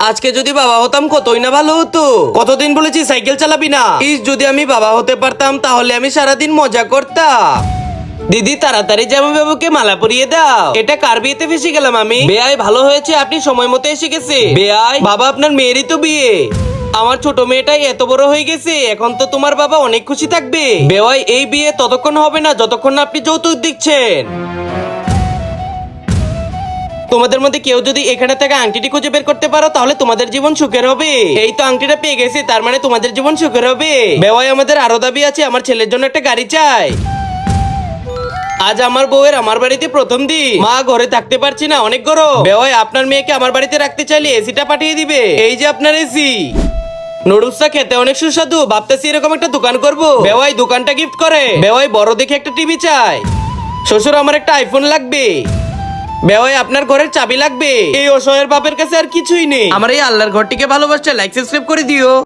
আজকে যদি বাবা হতাম কতই না ভালো হতো। কতদিন বলেছি সাইকেল চালাবি না। যদি আমি বাবা হতে পারতাম তাহলে আমি সারাদিন মজা করতাম। দিদি তাড়াতাড়ি জামাই বাবুকে মালা পরিয়ে দাও। এটা কার বিয়েতে ফেসে গেলাম আমি। বেয়াই ভালো হয়েছে আপনি সময় মতো এসে গেছে। বেয়াই বাবা আপনার মেয়েরই তো বিয়ে। আমার ছোট মেয়েটাই এত বড় হয়ে গেছে, এখন তো তোমার বাবা অনেক খুশি থাকবে। বেয়াই এই বিয়ে ততক্ষণ হবে না যতক্ষণ না আপনি যৌতুক দিচ্ছেন। তোমাদের মধ্যে কেউ যদি এখানে থেকে আংটিটি খুঁজে বের করতে পারো তাহলে তোমাদের জীবন সুখের হবে। এই তো আংটিটা পেয়ে গেছি, তার মানে তোমাদের জীবন সুখের হবে। বেওয়াই আমাদের আরো দাবি আছে, আমার ছেলের জন্য একটা গাড়ি চাই। আজ আমার বউয়ের আমার বাড়িতে প্রথম দিন। মা ঘরে থাকতে পারছি না, অনেক গরম। বেওয়াই আপনার মেয়েকে আমার বাড়িতে রাখতে চাইলে এসিটা পাঠিয়ে দিবে। এই যে আপনার এসি। নুডলসটা খেতে অনেক সুস্বাদু, ভাবতেছি এরকম একটা দোকান করব। বেওয়াই দোকানটা গিফট করে। বেওয়াই বড় দেখে একটা টিভি চাই। শ্বশুর আমার একটা আইফোন লাগবে। বেওয়াই আপনার ঘরের চাবি লাগবে। এই অসহায়ের বাপের কাছে আর কিছুই নেই। আমার এই আল্লাহর ঘরটিকে ভালোবাসতে লাইক সাবস্ক্রাইব করে দিও।